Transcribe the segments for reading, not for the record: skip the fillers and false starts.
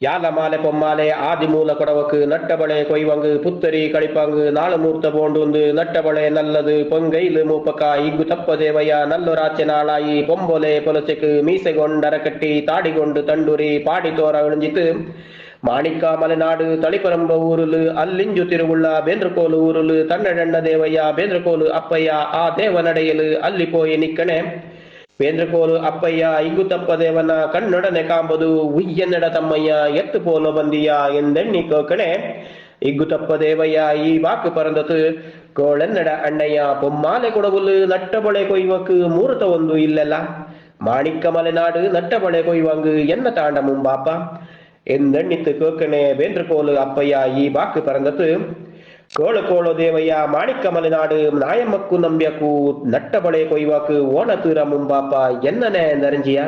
ಯಾಲ ಮಾಲೆ ಪೊಮ್ಮಾಲೆ ಆದಿಮೂಲ ಕೊಡವಕು ನಟ್ಟಬಳೆ ಕೊಯ್ವಂಗು ಪುತ್ತರಿ ಕಳಿಪಂಗು ನಾಳಮೂರ್ತ ಬೋಂಡುಂದು ನಟ್ಟಬಳೆ ನಲ್ಲದು ಪೊಂಗೈಲು ಮೂಪಕ ಇಗ್ಗು ತಪ್ಪದೇವಯ್ಯ ನಲ್ಲೊರಾಚೆ ನಾಳಾಯಿ ಪೊಂಬೊಲೆ ಪೊಲಚೆಕು ಮೀಸೆಗೊಂಡರಕಟ್ಟಿ ತಾಡಿಗೊಂಡು ತಂಡೂರಿ ಪಾಡಿ ತೋರ ಇಳಿஞ்சிತು மாணிக்க மலைநாடு தளிப்பரம்ப ஊருலு அல்லிஞ்சு திருவுள்ள ಬೇಂದ್ರಕೋಲು ಊರುಲು ತನ್ನಡಣ್ಣ ದೇವಯ್ಯ ಬೇಂದ್ರಕೋಲು ಅಪ್ಪಯ್ಯ ಆ ದೇವನಡೆಯಲು ಅಲ್ಲಿ ಪೋಯಿ ನಿಕ್ಕಣೆ ಬೇಂದ್ರಕೋಲು ಅಪ್ಪಯ್ಯ ಇಗ್ಗು ತಪ್ಪ ದೇವನ ಕನ್ನಡನೆ ಕಾಂಬುದು ಉಯ್ಯನ್ನಡ ತಮ್ಮಯ್ಯ ಎತ್ತು ಪೋಲು ಬಂದಿಯ ಎಂದೆಣ್ಣಿ ಕೋಕಣೆ ಇಗ್ಗು ತಪ್ಪ ದೇವಯ್ಯ ಈ ವಾಕು ಪರಂದತು ಕೋಳೆನ್ನಡ ಅಣ್ಣಯ್ಯ ಪೊಮ್ಮಾಲೆ ಕೊಡವುಲು ನಟ್ಟಬಳೆ ಕೊಯ್ವಕು ಮೂರುತ ಒಂದು ಇಲ್ಲೆಲ್ಲ ಮಾಣಿಕ್ಕ ಮಲೆನಾಡು ನಟ್ಟಬಳೆ ಕೊಯ್ವಂಗು ಎನ್ನ ತಾಂಡ ಮುಂಬಾಪ ಎಂದೆಣ್ಣಿತ್ತು ಕೋಕಣೆ ಬೇಂದ್ರಕೋಲು ಅಪ್ಪಯ್ಯ ಈ ಬಾಕು ಪರಂದತು ಕೋಳು ಕೋಳು ದೇವಯ್ಯ ಮಾಣಿಕ್ಕ ಮಲೆನಾಡು ನಾಯಮ್ಮಕ್ಕು ನಂಬ್ಯಕು ನಟ್ಟಬಳೆ ಕೊಯ್ವಾಕು ಓಣತೂರ ಮುಂಬಾಪ ಎನ್ನನೆ ನರಂಜಿಯ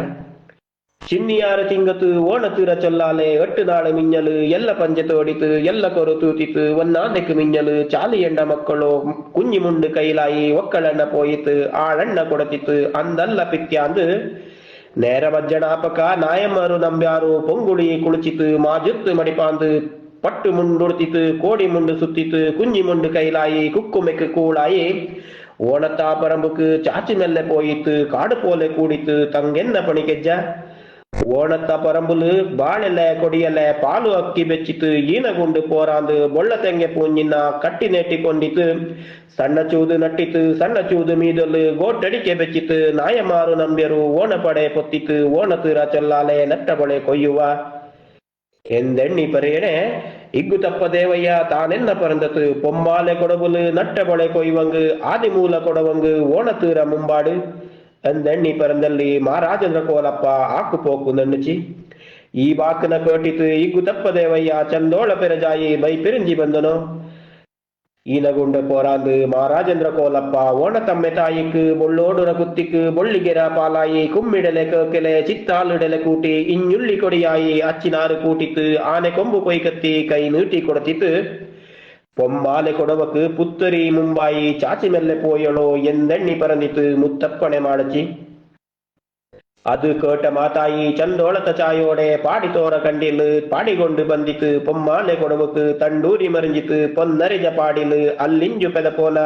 ಚಿನ್ನಿಯಾರು ತಿಂಗತು ಓಣತೂರ ಚೊಲ್ಲಾಲೆ ಎಟ್ಟು ನಾಳು ಮಿಂಜಲು ಎಲ್ಲ ಪಂಜೆ ತೋಡಿತು ಎಲ್ಲ ಕೊರು ತೂತಿತು ಒನ್ನಾದೆಕ್ಕು ಮಿಂಜಲು ಚಾಲಿ ಎಂಡ ಮಕ್ಕಳು ಕುಂಜಿ ಮುಂಡು ಕೈಲಾಯಿ ಒಕ್ಕಳಣ್ಣ ಪೋಯಿತು ಆಳಣ್ಣ ಕೊಡತಿತ್ತು ಅಂದಲ್ಲ ಪಿತ್ಯಾಂದು ನೇರ ಮಜ್ಜನಾಪಕ ನಾಯಮ್ಮರು ನಂಬ್ಯಾರು ಪೊಂಗುಳಿ ಕುಳಿಚಿತು ಮಾಜುತ್ತು ಮಡಿಪಾಂದು ಪಟ್ಟು ಮುಂಡುಡ್ತಿತು ಕೋಡಿ ಮುಂಡು ಸುತ್ತಿತು ಕುಂಜಿ ಮುಂಡು ಕೈಲಾಯಿ ಕುಕ್ಕುಮೆக்கு கூளாயி ஓணத்தா பரம்புக்கு சாச்சி மெல்ல போயித்து காடு போல கூடித்து தங்கென்ன பணிக்கெಜ್ಜ ಓಣತ್ತ ಪರಂಬುಲು ಬಾಳೆಲೆ ಕೊಡಿಯಲೆ ಪಾಲು ಅಕ್ಕಿ ಬೆಚ್ಚಿತು ಈನಗುಂಡು ಪೋರಾಂದು ಬೊಳ್ಳ ತೆಂಗೆ ಪೂಂಜಿನ ಕಟ್ಟಿ ನೆಟ್ಟಿಕೊಂಡಿತು ಸಣ್ಣ ಚೂದು ನಟ್ಟಿತು ಸಣ್ಣ ಚೂದು ಮೀದಲು ಗೋಟಡಿಕೆ ಬೆಚ್ಚಿತು ನಾಯಮಾರು ನಂಬ್ಯರು ಓಣ ಪಡೆ ಪೊತ್ತಿತು ಓಣತುರ ಚೊಲ್ಲಾಲೆ ನಟ್ಟ ಬಳೆ ಕೊಯ್ಯುವ ಎಂದೆಣ್ಣಿ ಪರೇಣೆ ಇಗ್ಗು ತಪ್ಪ ದೇವಯ್ಯ ತಾನೆನ್ನ ಪರಂದತು ಪೊಮ್ಮಾಲೆ ಕೊಡಬುಲು ನಟ್ಟ ಬಳೆ ಕೊಯ್ವಂಗು ಆದಿಮೂಲ ಕೊಡವಂಗು ಓಣತೂರ ಮುಂಬಾಡು ಎಂದೆಣ್ಣಿ ಪರಂದಲ್ಲಿ ಮಹಾರಾಜೇಂದ್ರ ಕೋಲಪ್ಪ ಆಕು ಪೋಕು ನನ್ನುಚಿ ಈ ಬಾಕನ ಕೋಟಿತು ಇಗ್ಗು ತಪ್ಪ ದೇವಯ್ಯ ಚಂದೋಳ ಪೆರಜಾಯಿ ಬೈ ಪಿರಿಂಜಿ ಬಂದನು ಈನಗುಂಡ போராந்து மகாராஜேந்திர கோலப்பா ஓணத்தம்மை தாய்க்கு பொள்ளோடுற குத்திக்கு பொள்ளிಗೆರ பாலாயி கும்மிடಲೆ ಕೇಕೆಲೆ ಚಿತ್ತಾಲಿಡಲೆ ಕೂಟಿ ಇഞ്ഞുಳ್ಳಿ ಕೊಡಿಯಾಯಿ ಅಚ್ಚಿನಾರು ಕೂಟಿತು ಆನೆ ಕೊಂಬು ಕೊಯ್ಕತ್ತಿ ಕೈ ನೀಟಿ ಕೊಡತಿತ್ತು பொம்மாಲೆ ಕೊಡವಕು ಪುತ್ತರಿ ಮುಂಬಾಯಿ ಚಾಚಿ ಮೆಲ್ಲೆ ಪೋಯಳೋ ಎಂದೆಣ್ಣಿ ಪರಂದಿತು ಮುತ್ತಪ್ಪಣೆ ಮಾಡಚಿ ಅದು ಕೇಟ ಮಾತಾಯಿ ಚಂದೋಳತ ಚಾಯೋಡೆ ಪಾಡಿ ತೋರ ಕಂಡಿಲು ಪಾಡಿಗೊಂಡು ಬಂದಿತು பொம்மாಲೆ ಕೊಡವಕು ತಂಡೂರಿ ಮರಿಂಜಿತು ಪೊನ್ನರಿಜ ಪಾಡಿಲು ಅಲ್ಲಿಂಜು ಪೆದ ಪೋಲ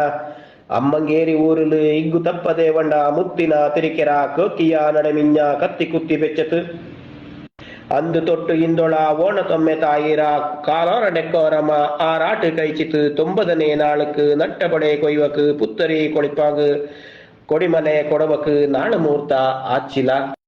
ಅಮ್ಮಂಗೇರಿ ಊರುಲು ಇಗ್ಗು ತಪ್ಪದೆ ವಂಡ ಮುತ್ತಿನ ತಿರಿಕೆರ ಕೋಕಿಯ ನಡಮಿಂಜ ಕತ್ತಿ ಕುತ್ತಿ ಬೆಚ್ಚತು ಅಂದು ತೊಟ್ಟು ಇಂದೊಳ ಓಣ ತೊಮ್ಮೆ ತಾಯಿರ ಕಾಲಾರ ಡೆಕ್ಕೋರಮ ಆರಾಟು ಕೈಚಿತು 90ನೇ ನಾಳುக்கு ನಟ್ಟಬಡೆ ಕೊಯ್ವಕು ಪುತ್ತರಿ ಕೊಳಿಪಾಗು கொடிமலை கொடவக்கு நாள மூர்த்தா ஆச்சிலா